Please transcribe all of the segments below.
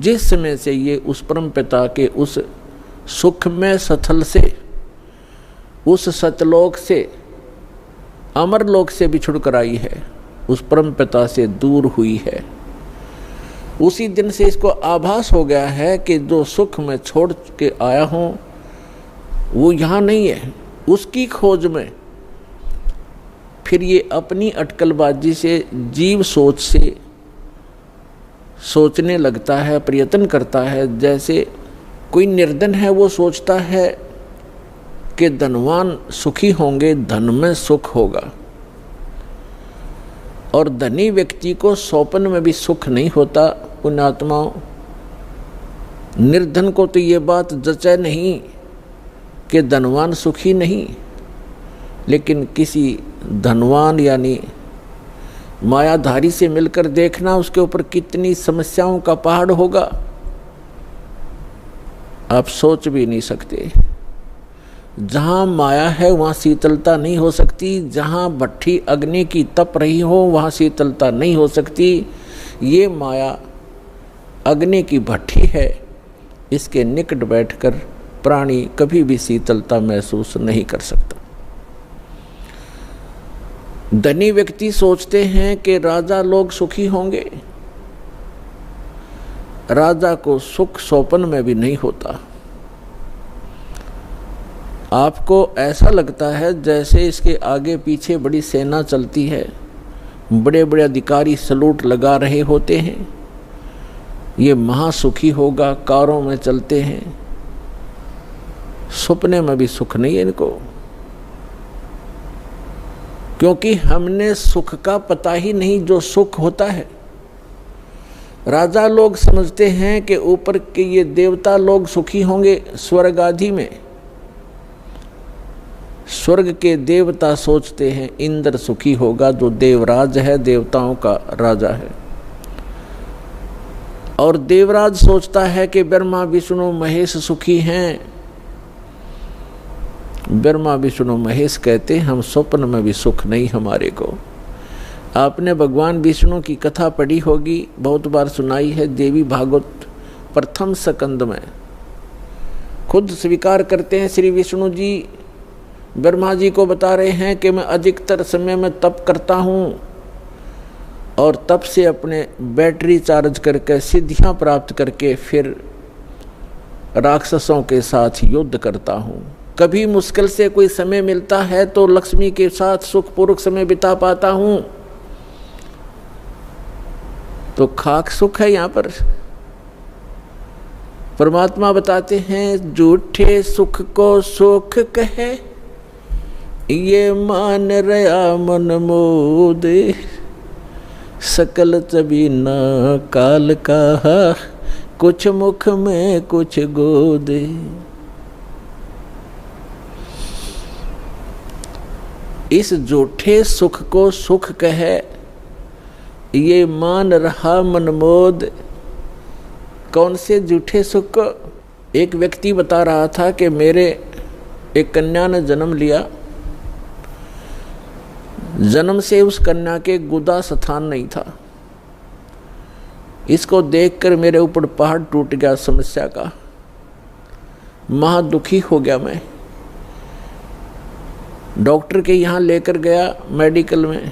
जिस समय से ये उस परम पिता के उस सुखमय स्थल से, उस सतलोक से, अमरलोक से बिछुड़ कर आई है, उस परम पिता से दूर हुई है, उसी दिन से इसको आभास हो गया है कि जो सुख मैं छोड़ के आया हूं वो यहाँ नहीं है। उसकी खोज में फिर ये अपनी अटकलबाजी से, जीव सोच से सोचने लगता है, प्रयत्न करता है। जैसे कोई निर्धन है, वो सोचता है कि धनवान सुखी होंगे, धन में सुख होगा, और धनी व्यक्ति को स्वप्न में भी सुख नहीं होता। पुण्यात्माओं, निर्धन को तो ये बात जचे नहीं कि धनवान सुखी नहीं, लेकिन किसी धनवान यानी मायाधारी से मिलकर देखना उसके ऊपर कितनी समस्याओं का पहाड़ होगा, आप सोच भी नहीं सकते। जहाँ माया है वहाँ शीतलता नहीं हो सकती, जहाँ भट्ठी अग्नि की तप रही हो वहाँ शीतलता नहीं हो सकती। ये माया अग्नि की भट्ठी है, इसके निकट बैठकर प्राणी कभी भी शीतलता महसूस नहीं कर सकता। धनी व्यक्ति सोचते हैं कि राजा लोग सुखी होंगे, राजा को सुख स्वप्न में भी नहीं होता। आपको ऐसा लगता है जैसे इसके आगे पीछे बड़ी सेना चलती है, बड़े बड़े अधिकारी सलूट लगा रहे होते हैं, ये महासुखी होगा, कारों में चलते हैं। सपने में भी सुख नहीं है इनको, क्योंकि हमने सुख का पता ही नहीं जो सुख होता है। राजा लोग समझते हैं कि ऊपर के ये देवता लोग सुखी होंगे स्वर्ग आदि में। स्वर्ग के देवता सोचते हैं इंद्र सुखी होगा, जो देवराज है, देवताओं का राजा है। और देवराज सोचता है कि ब्रह्मा विष्णु महेश सुखी हैं। ब्रह्मा विष्णु महेश कहते हम स्वप्न में भी सुख नहीं हमारे को। आपने भगवान विष्णु की कथा पढ़ी होगी, बहुत बार सुनाई है, देवी भागवत प्रथम स्कंद में। खुद स्वीकार करते हैं श्री विष्णु जी, ब्रह्मा जी को बता रहे हैं कि मैं अधिकतर समय में तप करता हूँ और तप से अपने बैटरी चार्ज करके सिद्धियाँ प्राप्त करके फिर राक्षसों के साथ युद्ध करता हूँ। कभी मुश्किल से कोई समय मिलता है तो लक्ष्मी के साथ सुखपूर्वक समय बिता पाता हूँ। तो खाक सुख है यहाँ पर। परमात्मा बताते हैं झूठे सुख को सुख कहे, ये मान रया मन मोद, सकल चबी ना काल का, कुछ मुख में कुछ गोद। इस झूठे सुख को सुख कहे, ये मान रहा मनमोद। कौन से झूठे सुख को? एक व्यक्ति बता रहा था कि मेरे एक कन्या ने जन्म लिया, जन्म से उस कन्या के गुदा स्थान नहीं था। इसको देखकर मेरे ऊपर पहाड़ टूट गया समस्या का, महा दुखी हो गया मैं। डॉक्टर के यहाँ लेकर गया मेडिकल में।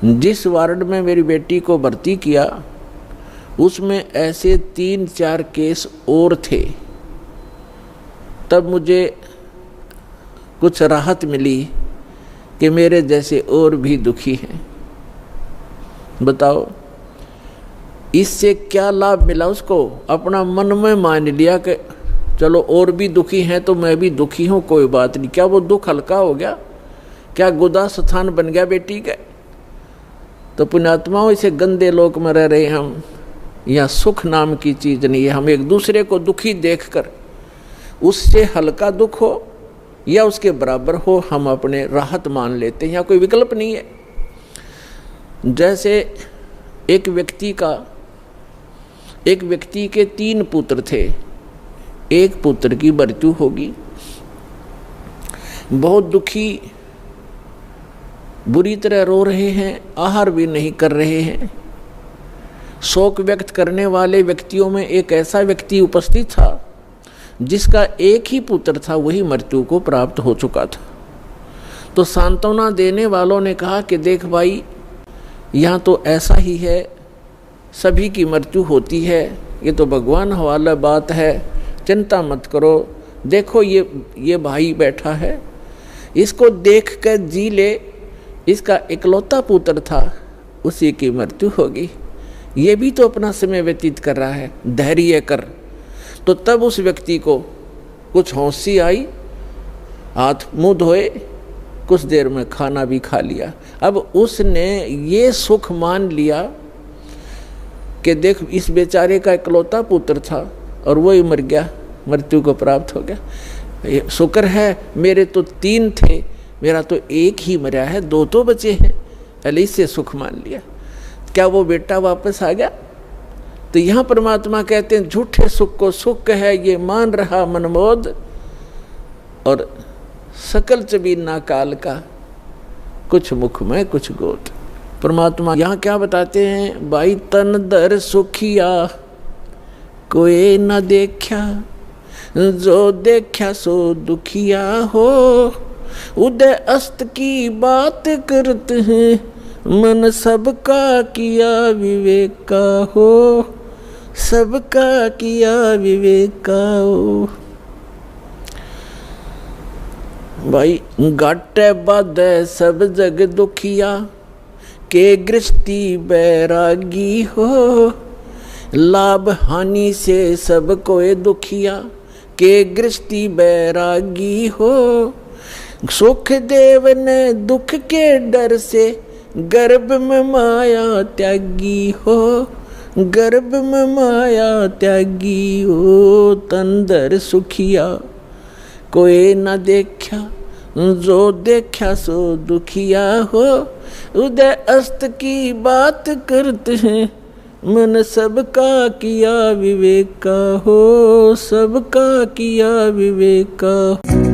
जिस वार्ड में मेरी बेटी को भर्ती किया उसमें ऐसे 3-4 केस और थे। तब मुझे कुछ राहत मिली कि मेरे जैसे और भी दुखी हैं। बताओ इससे क्या लाभ मिला उसको? अपना मन में मान लिया कि चलो और भी दुखी हैं तो मैं भी दुखी हूँ, कोई बात नहीं। क्या वो दुख हल्का हो गया? क्या गुदा स्थान बन गया बेटी का? तो पुण्यात्माओं, इसे गंदे लोक में रह रहे हम। यहाँ सुख नाम की चीज नहीं है। हम एक दूसरे को दुखी देखकर उससे हल्का दुख हो या उसके बराबर हो, हम अपने राहत मान लेते हैं। यहाँ कोई विकल्प नहीं है। जैसे एक व्यक्ति के 3 पुत्र थे, एक पुत्र की मृत्यु होगी, बहुत दुखी, बुरी तरह रो रहे हैं, आहार भी नहीं कर रहे हैं। शोक व्यक्त करने वाले व्यक्तियों में एक ऐसा व्यक्ति उपस्थित था जिसका एक ही पुत्र था, वही मृत्यु को प्राप्त हो चुका था। तो सांत्वना देने वालों ने कहा कि देख भाई, यहाँ तो ऐसा ही है, सभी की मृत्यु होती है, ये तो भगवान हवाला बात है, चिंता मत करो। देखो ये भाई बैठा है, इसको देख कर जी ले, इसका इकलौता पुत्र था, उसी की मृत्यु होगी, ये भी तो अपना समय व्यतीत कर रहा है, धैर्य कर। तो तब उस व्यक्ति को कुछ होशी आई, हाथ मुंह धोए, कुछ देर में खाना भी खा लिया। अब उसने ये सुख मान लिया कि देख, इस बेचारे का इकलौता पुत्र था और वो ही मर गया, मृत्यु को प्राप्त हो गया। शुक्र है मेरे तो 3 थे, मेरा तो एक ही मरा है, 2 तो बचे हैं, पहले इससे सुख मान लिया। क्या वो बेटा वापस आ गया? तो यहाँ परमात्मा कहते हैं झूठे सुख को सुख है, ये मान रहा मनमोद, और सकल चबीना काल का, कुछ मुख में कुछ गोद। परमात्मा यहाँ क्या बताते हैं, भाई तन दर सुखिया कोई न देखा, जो देखा सो दुखिया हो, उदय अस्त की बात करते हैं, मन सबका किया विवेक का हो, सबका किया विवेक का हो। भाई घाटे बाधे सब जग दुखिया, के गृष्टि बैरागी हो, लाभ हानि से सब कोई दुखिया, के गृष्टि बैरागी हो, सुख देव ने दुख के डर से, गर्भ में माया त्यागी हो, गर्भ में माया त्यागी हो, तंदर सुखिया कोई न देखा, जो देखा सो दुखिया हो, उदय अस्त की बात करते हैं, मन सबका किया विवेक का हो, सबका किया विवेक का।